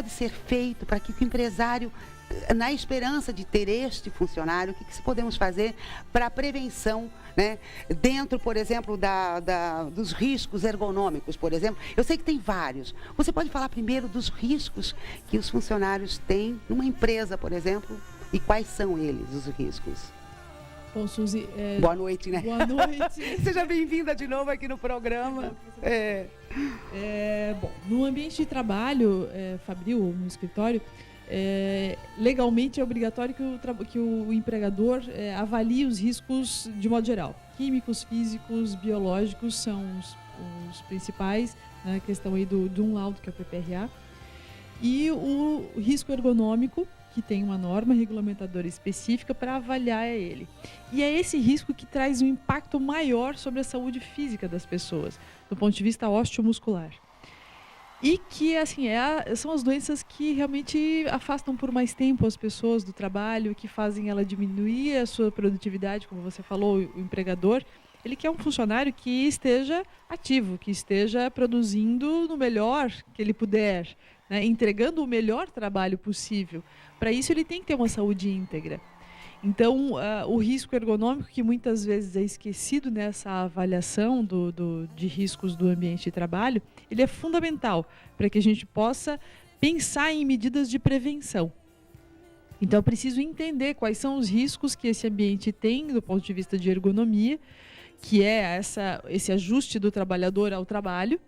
pode ser feito para que o empresário, na esperança de ter este funcionário, o que podemos fazer para a prevenção, né? Dentro, por exemplo, dos riscos ergonômicos, por exemplo. Eu sei que tem vários. Você pode falar primeiro dos riscos que os funcionários têm numa empresa, por exemplo, e quais são eles, os riscos? Bom, Suzy, boa noite, né? Boa noite. Seja bem-vinda de novo aqui no programa. Bom, no ambiente de trabalho, fabril, no escritório, legalmente é obrigatório que o empregador avalie os riscos de modo geral. Químicos, físicos, biológicos são os principais, na questão aí de um laudo, que é o PPRA. E o risco ergonômico, que tem uma norma regulamentadora específica para avaliar ele. E é esse risco que traz um impacto maior sobre a saúde física das pessoas, do ponto de vista osteomuscular. E que, assim, são as doenças que realmente afastam por mais tempo as pessoas do trabalho, que fazem ela diminuir a sua produtividade, como você falou, o empregador. Ele quer um funcionário que esteja ativo, que esteja produzindo no melhor que ele puder, né, entregando o melhor trabalho possível. Para isso, ele tem que ter uma saúde íntegra. Então, o risco ergonômico, que muitas vezes é esquecido nessa avaliação de riscos do ambiente de trabalho, ele é fundamental para que a gente possa pensar em medidas de prevenção. Então, eu preciso entender quais são os riscos que esse ambiente tem do ponto de vista de ergonomia, que é esse ajuste do trabalhador ao trabalho,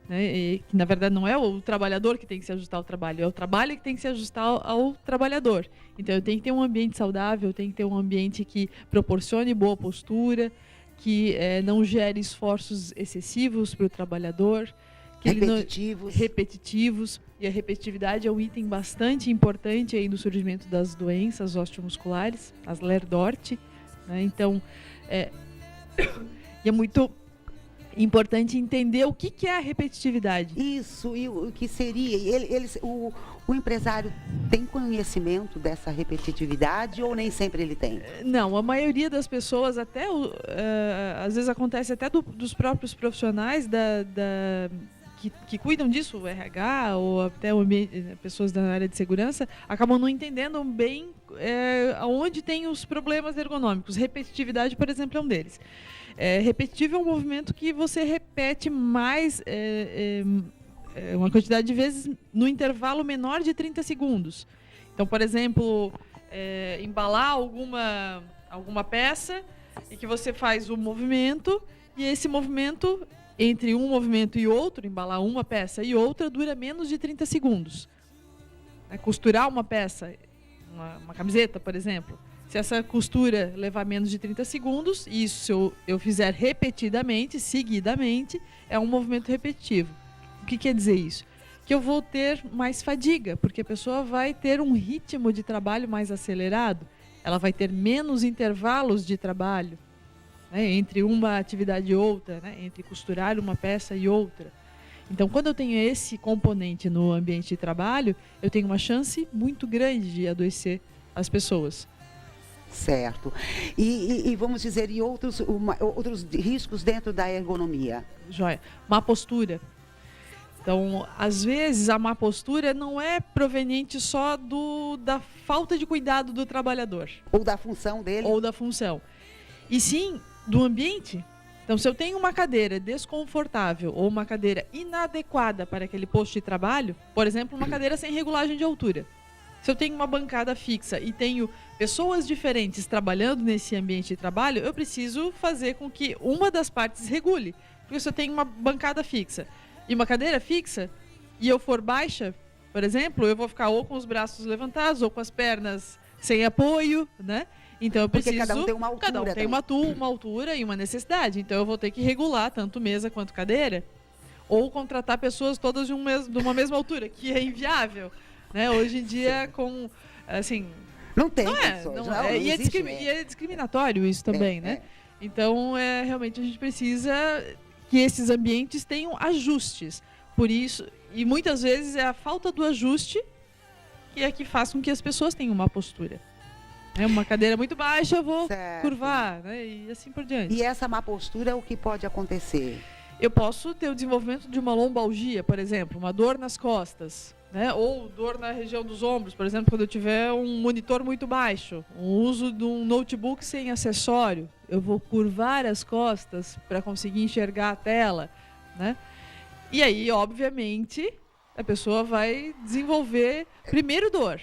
né? E, que na verdade não é o trabalhador que tem que se ajustar ao trabalho, é o trabalho que tem que se ajustar ao trabalhador. Então eu tenho que ter um ambiente saudável, eu tenho que ter um ambiente que proporcione boa postura, que não gere esforços excessivos para o trabalhador, que repetitivos. E a repetitividade é um item bastante importante aí no surgimento das doenças osteomusculares, as Ler-Dort, né? Então e é muito importante entender o que é a repetitividade. Isso, e o que seria? O empresário tem conhecimento dessa repetitividade ou nem sempre ele tem? Não, a maioria das pessoas, até às vezes acontece até dos próprios profissionais que cuidam disso, o RH ou até pessoas da área de segurança, acabam não entendendo bem aonde tem os problemas ergonômicos. Repetitividade, por exemplo, é um deles. Repetitivo é um movimento que você repete mais, uma quantidade de vezes no intervalo menor de 30 segundos. Então, por exemplo, embalar alguma peça e que você faz o movimento, e esse movimento, entre um movimento e outro, embalar uma peça e outra, dura menos de 30 segundos. Costurar uma peça, uma camiseta, por exemplo, se essa costura levar menos de 30 segundos, isso se eu fizer repetidamente, seguidamente, é um movimento repetitivo. O que quer dizer isso? Que eu vou ter mais fadiga, porque a pessoa vai ter um ritmo de trabalho mais acelerado, ela vai ter menos intervalos de trabalho, né, entre uma atividade e outra, né, entre costurar uma peça e outra. Então, quando eu tenho esse componente no ambiente de trabalho, eu tenho uma chance muito grande de adoecer as pessoas. Certo. E vamos dizer, outros riscos dentro da ergonomia? Joia. Má postura. Então, às vezes, a má postura não é proveniente só da falta de cuidado do trabalhador. Ou da função dele. Ou da função. E sim, do ambiente. Então, se eu tenho uma cadeira desconfortável ou uma cadeira inadequada para aquele posto de trabalho, por exemplo, uma cadeira sem regulagem de altura. Se eu tenho uma bancada fixa e tenho pessoas diferentes trabalhando nesse ambiente de trabalho, eu preciso fazer com que uma das partes regule. Porque se eu tenho uma bancada fixa e uma cadeira fixa e eu for baixa, por exemplo, eu vou ficar ou com os braços levantados ou com as pernas sem apoio, né? Então eu preciso... Porque cada um tem uma altura. Cada um tem uma altura e uma necessidade. Então eu vou ter que regular tanto mesa quanto cadeira. Ou contratar pessoas todas de uma mesma altura, que é inviável. Né? Hoje em dia, assim... Não tem e é discriminatório isso também, né? Então, realmente a gente precisa que esses ambientes tenham ajustes. Por isso, e muitas vezes é a falta do ajuste que é que faz com que as pessoas tenham uma postura. Uma cadeira muito baixa, eu vou curvar, né? E assim por diante. E essa má postura, o que pode acontecer? Eu posso ter o desenvolvimento de uma lombalgia, por exemplo, uma dor nas costas, né? Ou dor na região dos ombros, por exemplo, quando eu tiver um monitor muito baixo, o uso de um notebook sem acessório, eu vou curvar as costas para conseguir enxergar a tela, né? E aí, obviamente, a pessoa vai desenvolver primeiro dor.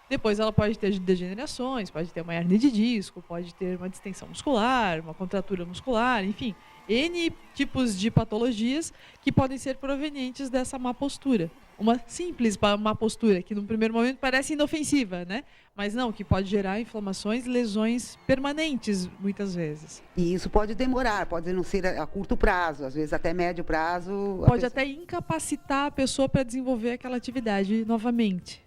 Depois ela pode ter degenerações, pode ter uma hérnia de disco, pode ter uma distensão muscular, uma contratura muscular, enfim, N tipos de patologias que podem ser provenientes dessa má postura. Uma simples má postura, que no primeiro momento parece inofensiva, né? Mas não, que pode gerar inflamações e lesões permanentes, muitas vezes. E isso pode demorar, pode não ser a curto prazo, às vezes até médio prazo. Pode até incapacitar a pessoa para desenvolver aquela atividade novamente.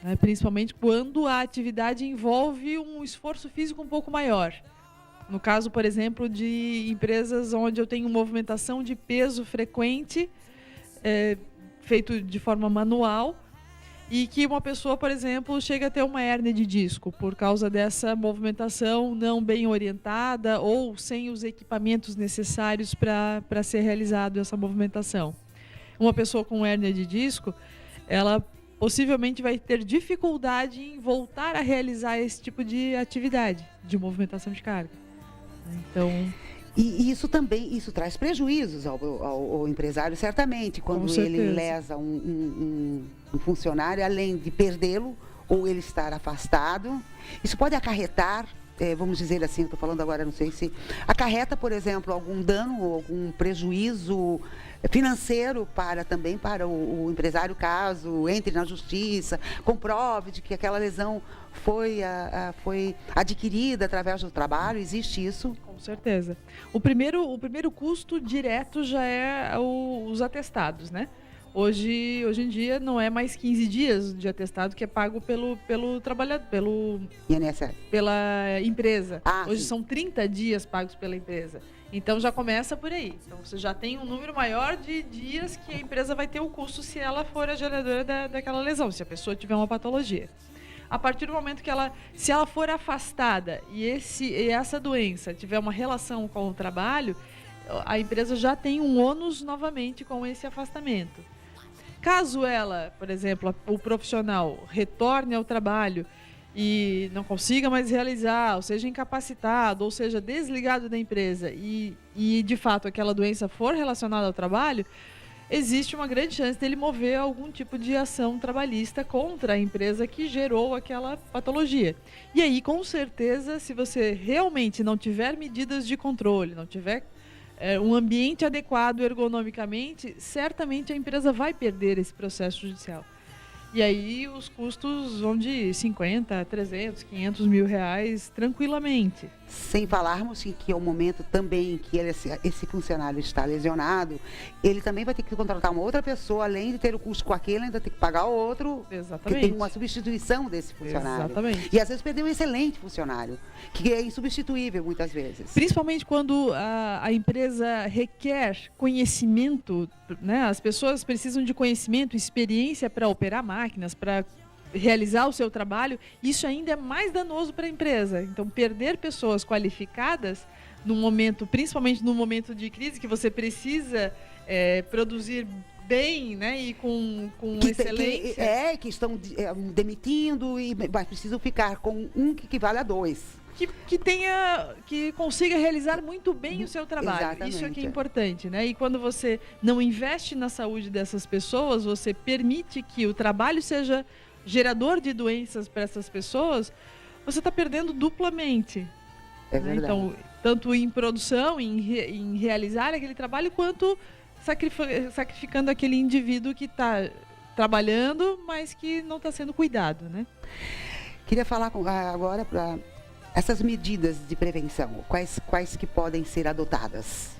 Né? Principalmente quando a atividade envolve um esforço físico um pouco maior. No caso, por exemplo, de empresas onde eu tenho movimentação de peso frequente, feito de forma manual, e que uma pessoa, por exemplo, chega a ter uma hérnia de disco por causa dessa movimentação não bem orientada ou sem os equipamentos necessários para ser realizado essa movimentação. Uma pessoa com hérnia de disco, ela possivelmente vai ter dificuldade em voltar a realizar esse tipo de atividade, de movimentação de carga. Então... E isso também, isso traz prejuízos ao empresário, certamente, quando ele lesa um funcionário, além de perdê-lo ou ele estar afastado. Isso pode acarretar, vamos dizer assim, estou falando agora, não sei se... Acarreta, por exemplo, algum dano ou algum prejuízo financeiro também para o empresário, caso entre na justiça, comprove de que aquela lesão foi adquirida através do trabalho. Existe isso? Com certeza. O primeiro custo direto já é os atestados, né? Hoje em dia não é mais 15 dias de atestado que é pago pelo trabalhador, pelo INSS, pela empresa. Hoje sim. São 30 dias pagos pela empresa. Então já começa por aí. Então você já tem um número maior de dias que a empresa vai ter o custo se ela for a geradora daquela lesão, se a pessoa tiver uma patologia. A partir do momento que se ela for afastada e essa doença tiver uma relação com o trabalho, a empresa já tem um ônus novamente com esse afastamento. Caso ela, por exemplo, o profissional retorne ao trabalho e não consiga mais realizar, ou seja incapacitado, ou seja desligado da empresa e de fato aquela doença for relacionada ao trabalho, existe uma grande chance dele mover algum tipo de ação trabalhista contra a empresa que gerou aquela patologia. E aí, com certeza, se você realmente não tiver medidas de controle, não tiver um ambiente adequado ergonomicamente, certamente a empresa vai perder esse processo judicial. E aí os custos vão de 50, 300, 500 mil reais tranquilamente. Sem falarmos que é o momento também que esse funcionário está lesionado, ele também vai ter que contratar uma outra pessoa, além de ter o custo com aquele, ainda tem que pagar o outro. Exatamente. Que tem uma substituição desse funcionário. Exatamente. E às vezes perdeu um excelente funcionário, que é insubstituível muitas vezes. Principalmente quando a empresa requer conhecimento, né? As pessoas precisam de conhecimento, experiência para operar máquinas, para realizar o seu trabalho. Isso ainda é mais danoso para a empresa. Então, perder pessoas qualificadas num momento, principalmente no momento de crise, que você precisa produzir bem, né, e com excelência. Que estão demitindo, mas precisam ficar com um que equivale a 2. Que consiga realizar muito bem o seu trabalho. Exatamente. Isso é que é importante, né? E quando você não investe na saúde dessas pessoas, você permite que o trabalho seja gerador de doenças para essas pessoas, você está perdendo duplamente. É verdade. Então, tanto em produção, em realizar aquele trabalho, quanto sacrificando aquele indivíduo que está trabalhando, mas que não está sendo cuidado, né? Queria falar agora para essas medidas de prevenção, quais que podem ser adotadas?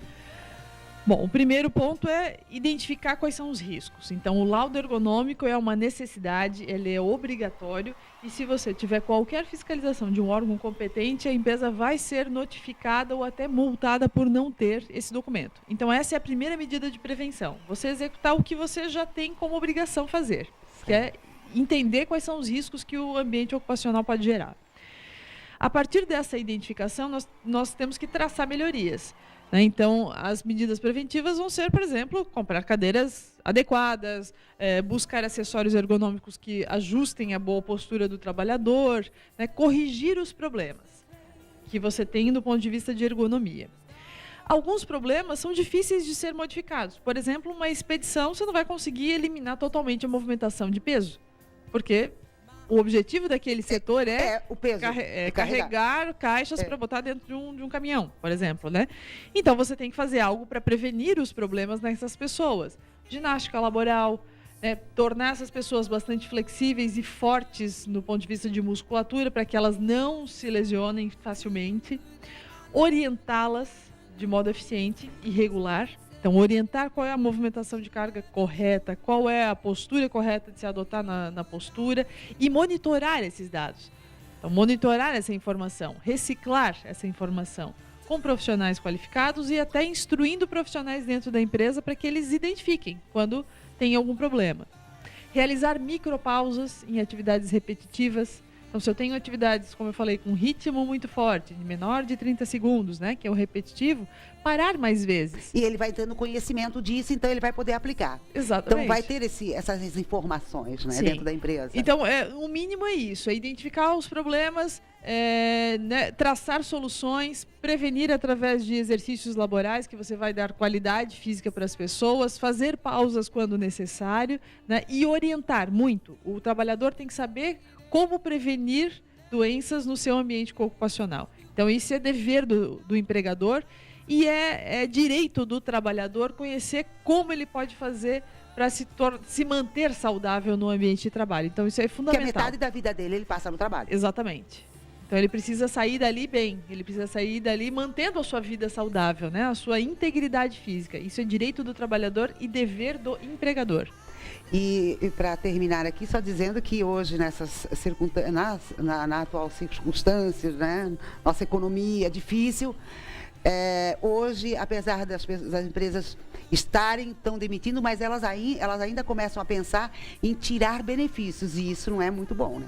Bom, o primeiro ponto é identificar quais são os riscos. Então, o laudo ergonômico é uma necessidade, ele é obrigatório, e se você tiver qualquer fiscalização de um órgão competente, a empresa vai ser notificada ou até multada por não ter esse documento. Então, essa é a primeira medida de prevenção. Você executar o que você já tem como obrigação fazer, que é entender quais são os riscos que o ambiente ocupacional pode gerar. A partir dessa identificação, nós temos que traçar melhorias. né? Então, as medidas preventivas vão ser, por exemplo, comprar cadeiras adequadas, buscar acessórios ergonômicos que ajustem a boa postura do trabalhador, né? Corrigir os problemas que você tem do ponto de vista de ergonomia. Alguns problemas são difíceis de ser modificados. Por exemplo, uma expedição, você não vai conseguir eliminar totalmente a movimentação de peso, porque o objetivo daquele setor é o peso, carregar caixas para botar dentro de um caminhão, por exemplo, né? Então, você tem que fazer algo para prevenir os problemas nessas pessoas. Ginástica laboral, né? Tornar essas pessoas bastante flexíveis e fortes no ponto de vista de musculatura, para que elas não se lesionem facilmente. Orientá-las de modo eficiente e regular. Então, orientar qual é a movimentação de carga correta, qual é a postura correta de se adotar na postura e monitorar esses dados. Então, monitorar essa informação, reciclar essa informação com profissionais qualificados e até instruindo profissionais dentro da empresa para que eles identifiquem quando tem algum problema. Realizar micropausas em atividades repetitivas. Então, se eu tenho atividades, como eu falei, com ritmo muito forte, de menor de 30 segundos, né, que é o repetitivo, parar mais vezes. E ele vai tendo conhecimento disso, então ele vai poder aplicar. Exatamente. Então, vai ter essas informações, né, dentro da empresa. Então, o mínimo é isso, é identificar os problemas, né, traçar soluções, prevenir através de exercícios laborais, que você vai dar qualidade física para as pessoas, fazer pausas quando necessário, né, e orientar muito. O trabalhador tem que saber como prevenir doenças no seu ambiente ocupacional. Então, isso é dever do empregador e é direito do trabalhador conhecer como ele pode fazer para se manter saudável no ambiente de trabalho. Então, isso é fundamental. Porque a metade da vida dele ele passa no trabalho. Exatamente. Então, ele precisa sair dali bem, ele precisa sair dali mantendo a sua vida saudável, né? A sua integridade física. Isso é direito do trabalhador e dever do empregador. E para terminar aqui, só dizendo que hoje, na atual circunstância, né, nossa economia é difícil, hoje, apesar das empresas estarem tão demitindo, mas elas ainda começam a pensar em tirar benefícios, e isso não é muito bom, né?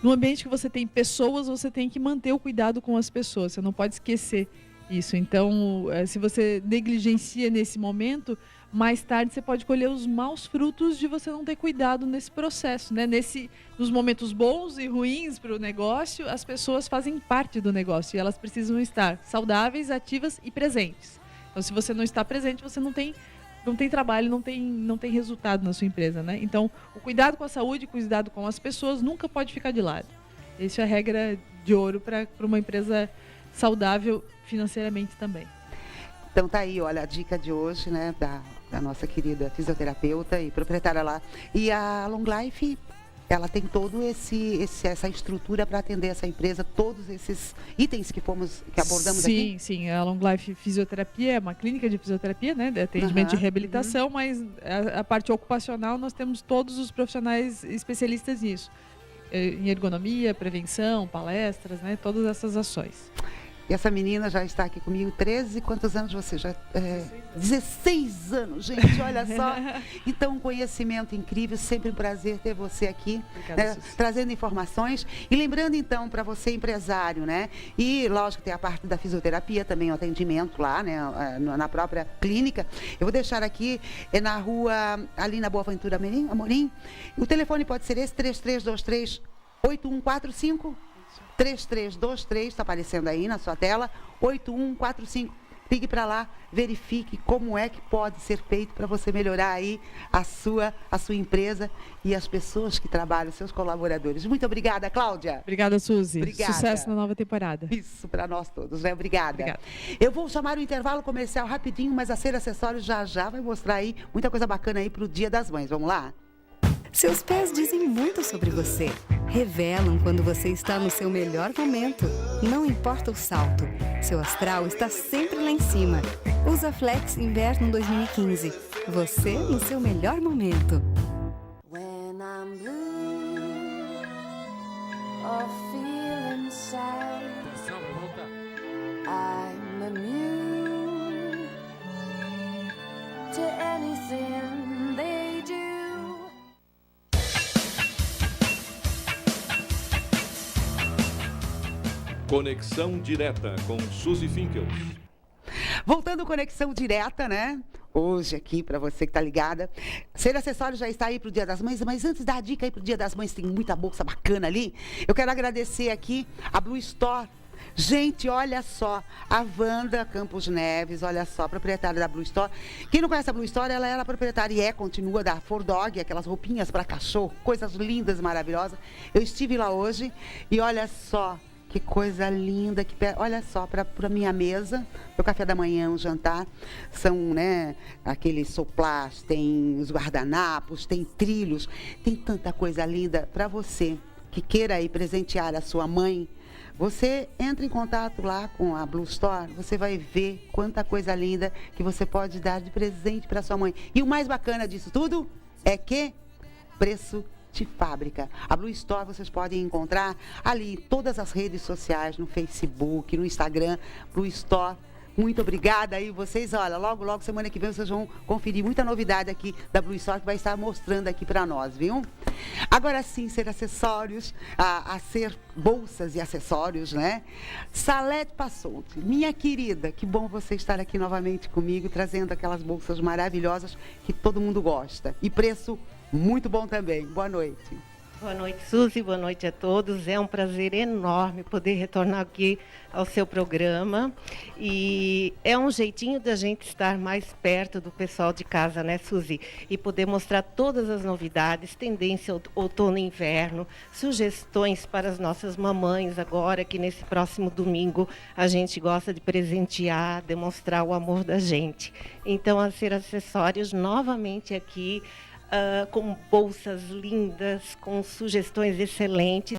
No ambiente que você tem pessoas, você tem que manter o cuidado com as pessoas, você não pode esquecer isso. Então, se você negligencia nesse momento, mais tarde você pode colher os maus frutos de você não ter cuidado nesse processo, né? Nos momentos bons e ruins para o negócio, as pessoas fazem parte do negócio e elas precisam estar saudáveis, ativas e presentes. Então, se você não está presente, você não tem trabalho, não tem resultado na sua empresa, né? Então, o cuidado com a saúde, o cuidado com as pessoas nunca pode ficar de lado. Essa é a regra de ouro para uma empresa saudável financeiramente também. Então tá aí, olha, a dica de hoje, né, da nossa querida fisioterapeuta e proprietária lá. E a Long Life, ela tem todo essa estrutura para atender essa empresa, todos esses itens que abordamos aqui? Sim. A Long Life Fisioterapia é uma clínica de fisioterapia, né, de atendimento de reabilitação, mas a parte ocupacional nós temos todos os profissionais especialistas nisso. Em ergonomia, prevenção, palestras, né, todas essas ações. E essa menina já está aqui comigo, 13, quantos anos você já... 16 anos, gente, olha só. Então, um conhecimento incrível, sempre um prazer ter você aqui, né, trazendo informações. E lembrando, então, para você, empresário, né? E, lógico, tem a parte da fisioterapia também, o atendimento lá, né? Na própria clínica. Eu vou deixar aqui, na rua, ali na Boa Ventura Amorim. O telefone pode ser esse, 3323-8145. 3323, está aparecendo aí na sua tela, 8145. Ligue para lá, verifique como é que pode ser feito para você melhorar aí a sua empresa e as pessoas que trabalham, seus colaboradores. Muito obrigada, Cláudia. Obrigada, Suzy. Obrigada. Sucesso na nova temporada. Isso, para nós todos, né? Obrigada. Eu vou chamar o intervalo comercial rapidinho, mas a Ser Acessórios já vai mostrar aí muita coisa bacana aí para o Dia das Mães. Vamos lá? Seus pés dizem muito sobre você. Revelam quando você está no seu melhor momento. Não importa o salto, seu astral está sempre lá em cima. Usa Flex Inverno 2015. Você no seu melhor momento. When I'm blue or feeling sad, I'm immune to anything they do. Conexão direta com Suzy Finkels. Voltando conexão direta, né? Hoje aqui, para você que está ligada. Ser Acessório já está aí para o Dia das Mães, mas antes da dica aí para o Dia das Mães, tem muita bolsa bacana ali. Eu quero agradecer aqui a Blue Store. Gente, olha só, a Wanda Campos Neves, olha só, proprietária da Blue Store. Quem não conhece a Blue Store, ela era proprietária e continua da For Dog, aquelas roupinhas para cachorro, coisas lindas, maravilosas. Eu estive lá hoje e olha só, que coisa linda, olha só, para minha mesa, meu café da manhã, um jantar, são, né, aqueles soplás, tem os guardanapos, tem trilhos, tem tanta coisa linda para você que queira aí presentear a sua mãe. Você entra em contato lá com a Blue Store, você vai ver quanta coisa linda que você pode dar de presente para sua mãe. E o mais bacana disso tudo é que preço de fábrica. A Blue Store vocês podem encontrar ali em todas as redes sociais, no Facebook, no Instagram, Blue Store. Muito obrigada aí vocês, olha, logo semana que vem vocês vão conferir muita novidade aqui da Blue Store que vai estar mostrando aqui para nós, viu? Agora sim, Ser Acessórios, a Ser Bolsas e Acessórios, né? Salete Passolte, minha querida, que bom você estar aqui novamente comigo, trazendo aquelas bolsas maravilhosas que todo mundo gosta. E preço muito bom também. Boa noite. Boa noite, Suzy. Boa noite a todos. É um prazer enorme poder retornar aqui ao seu programa. E é um jeitinho da gente estar mais perto do pessoal de casa, né, Suzy? E poder mostrar todas as novidades, tendência outono e inverno, sugestões para as nossas mamães agora, que nesse próximo domingo a gente gosta de presentear, demonstrar o amor da gente. Então, a Ser Acessórios novamente aqui, com bolsas lindas, com sugestões excelentes.